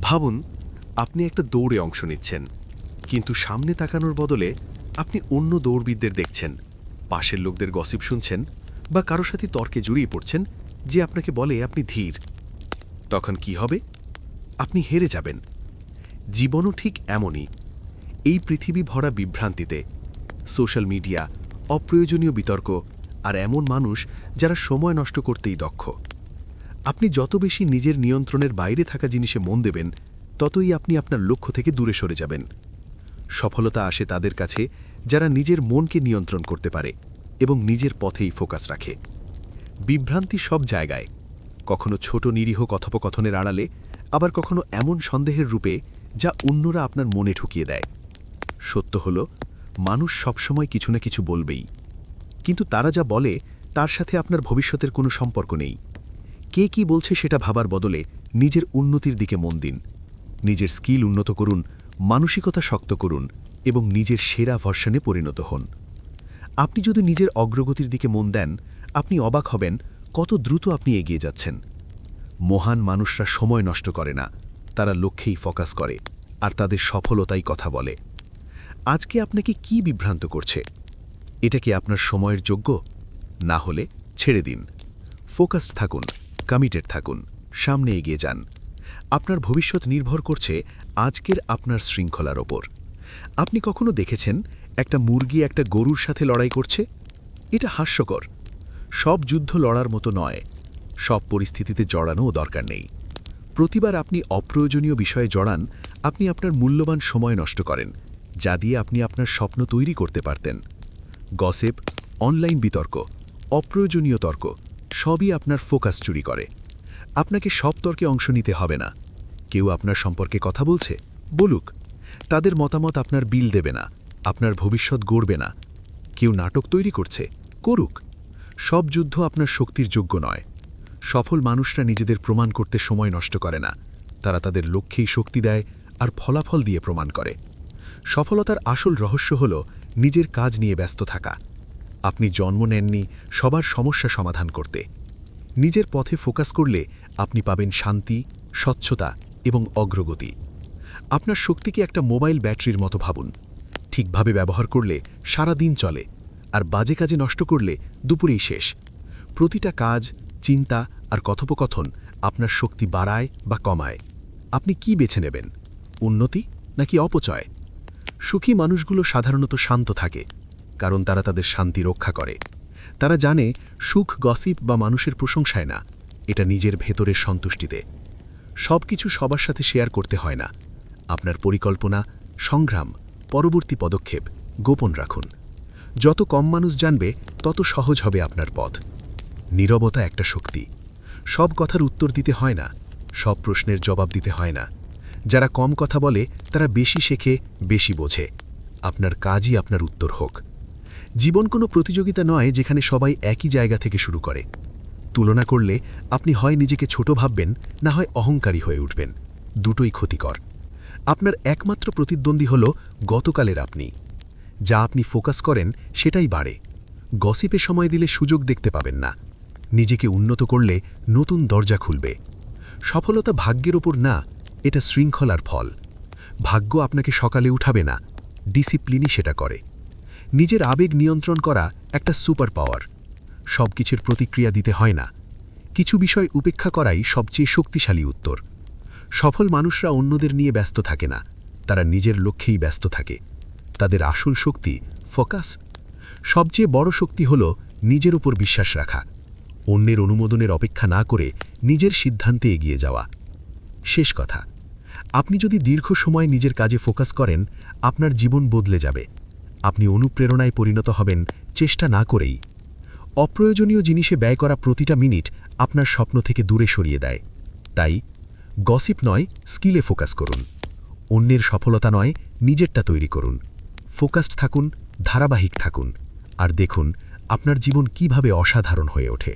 ভাবুন আপনি একটা দৌড়ে অংশ নিচ্ছেন, কিন্তু সামনে তাকানোর বদলে আপনি অন্য দৌড়বিদদের দেখছেন, পাশের লোকদের গসিপ শুনছেন বা কারো সাথে তর্কে জড়িয়ে পড়ছেন যে আপনাকে বলে আপনি ধীর। তখন কি হবে? আপনি হেরে যাবেন। জীবনও ঠিক এমনই। এই পৃথিবী ভরা বিভ্রান্তিতে, সোশ্যাল মিডিয়া, অপ্রয়োজনীয় বিতর্ক আর এমন মানুষ যারা সময় নষ্ট করতেই দক্ষ। আপনি যত বেশি নিজের নিয়ন্ত্রণের বাইরে থাকা জিনিসে মন দেবেন, ততই আপনি আপনার লক্ষ্য থেকে দূরে সরে যাবেন। সফলতা আসে তাদের কাছে যারা নিজের মনকে নিয়ন্ত্রণ করতে পারে এবং নিজের পথেই ফোকাস রাখে। বিভ্রান্তি সব জায়গায়, কখনো ছোট নিরীহ কথোপকথনের আড়ালে, আবার কখনো এমন সন্দেহের রূপে যা অন্যরা আপনার মনে ঢুকিয়ে দেয়। সত্য হল, মানুষ সবসময় কিছু না কিছু বলবেই, কিন্তু তারা যা বলে তার সাথে আপনার ভবিষ্যতের কোনো সম্পর্ক নেই। কে কি বলছে সেটা ভাবার বদলে নিজের উন্নতির দিকে মন দিন। নিজের স্কিল উন্নত করুন, মানসিকতা শক্ত করুন এবং নিজের সেরা ভার্সনে পরিণত হন। আপনি যদি নিজের অগ্রগতির দিকে মন দেন, আপনি অবাক হবেন কত দ্রুত আপনি এগিয়ে যাচ্ছেন। মহান মানুষরা সময় নষ্ট করে না, তারা লক্ষ্যেই ফোকাস করে, আর তাদের সফলতাই কথা বলে। আজকে আপনাকে কি বিভ্রান্ত করছে? এটা কি আপনার সময়ের যোগ্য? না হলে ছেড়ে দিন। ফোকাসড থাকুন, কমিটেড থাকুন, সামনে এগিয়ে যান। আপনার ভবিষ্যৎ নির্ভর করছে আজকের আপনার শৃঙ্খলার ওপর। আপনি কখনো দেখেছেন একটা মুরগি একটা গরুর সাথে লড়াই করছে? এটা হাস্যকর। সব যুদ্ধ লড়ার মতো নয়, সব পরিস্থিতিতে জড়ানোও দরকার নেই। প্রতিবার আপনি অপ্রয়োজনীয় বিষয়ে জড়ান, আপনি আপনার মূল্যবান সময় নষ্ট করেন, যা দিয়ে আপনি আপনার স্বপ্ন তৈরি করতে পারতেন। গসিপ, অনলাইন বিতর্ক, অপ্রয়োজনীয় তর্ক সবই আপনার ফোকাস চুরি করে। আপনাকে সব তর্কে অংশ নিতে হবে না। কেউ আপনার সম্পর্কে কথা বলছে, বলুক। তাদের মতামত আপনার বিল দেবে না, আপনার ভবিষ্যৎ গড়বে না। কেউ নাটক তৈরি করছে, করুক। সব যুদ্ধ আপনার শক্তির যোগ্য নয়। সফল মানুষরা নিজেদের প্রমাণ করতে সময় নষ্ট করে না, তারা তাদের লক্ষ্যেই শক্তি দেয় আর ফলাফল দিয়ে প্রমাণ করে। সফলতার আসল রহস্য হল নিজের কাজ নিয়ে ব্যস্ত থাকা। আপনি জন্ম নেননি সবার সমস্যা সমাধান করতে। নিজের পথে ফোকাস করলে আপনি পাবেন শান্তি, স্বচ্ছতা এবং অগ্রগতি। আপনার শক্তিকে একটা মোবাইল ব্যাটারির মতো ভাবুন। ঠিকভাবে ব্যবহার করলে সারা দিন চলে, আর বাজে কাজে নষ্ট করলে দুপুরেই শেষ। প্রতিটা কাজ, চিন্তা আর কথোপকথন আপনার শক্তি বাড়ায় বা কমায়। আপনি কি বেছে নেবেন? উন্নতি নাকি অপচয়? সুখী মানুষগুলো সাধারণত শান্ত থাকে, কারণ তারা তাদের শান্তি রক্ষা করে। তারা জানে সুখ গসিপ বা মানুষের প্রশংসায় না, এটা নিজের ভেতরের সন্তুষ্টিতে। সব কিছু সবার সাথে শেয়ার করতে হয় না। আপনার পরিকল্পনা, সংগ্রাম, পরবর্তী পদক্ষেপ গোপন রাখুন। যত কম মানুষ জানবে, তত সহজ হবে আপনার পথ। নীরবতা একটা শক্তি। সব কথার উত্তর দিতে হয় না, সব প্রশ্নের জবাব দিতে হয় না। যারা কম কথা বলে তারা বেশি শেখে, বেশি বোঝে। আপনার কাজই আপনার উত্তর হোক। জীবন কোনো প্রতিযোগিতা নয় যেখানে সবাই একই জায়গা থেকে শুরু করে। তুলনা করলে আপনি হয় নিজেকে ছোট ভাববেন, না হয় অহংকারী হয়ে উঠবেন। দুটোই ক্ষতিকর। আপনার একমাত্র প্রতিদ্বন্দ্বী হল গতকালের আপনি। যা আপনি ফোকাস করেন সেটাই বাড়ে। গসিপে সময় দিলে সুযোগ দেখতে পাবেন না। নিজেকে উন্নত করলে নতুন দরজা খুলবে। সফলতা ভাগ্যের ওপর না, এটা শৃঙ্খলার ফল। ভাগ্য আপনাকে সকালে উঠাবে না, ডিসিপ্লিনই সেটা করে। নিজের আবেগ নিয়ন্ত্রণ করা একটা সুপার পাওয়ার। সব কিছুর প্রতিক্রিয়া দিতে হয় না। কিছু বিষয় উপেক্ষা করাই সবচেয়ে শক্তিশালী উত্তর। সফল মানুষরা অন্যদের নিয়ে ব্যস্ত থাকে না, তারা নিজের লক্ষ্যেই ব্যস্ত থাকে। তাদের আসল শক্তি ফোকাস। সবচেয়ে বড় শক্তি হল নিজের উপর বিশ্বাস রাখা, অন্যের অনুমোদনের অপেক্ষা না করে নিজের সিদ্ধান্তে এগিয়ে যাওয়া। শেষ কথা, আপনি যদি দীর্ঘ সময় নিজের কাজে ফোকাস করেন, আপনার জীবন বদলে যাবে। আপনি অনুপ্রেরণায় পরিণত হবেন চেষ্টা না করেই। অপ্রয়োজনীয় জিনিসে ব্যয় করা প্রতিটা মিনিট আপনার স্বপ্ন থেকে দূরে সরিয়ে দেয়। তাই গসিপ নয়, স্কিলে ফোকাস করুন। অন্যের সফলতা নয়, নিজেরটা তৈরি করুন। ফোকাসড থাকুন, ধারাবাহিক থাকুন, আর দেখুন আপনার জীবন কিভাবে অসাধারণ হয়ে ওঠে।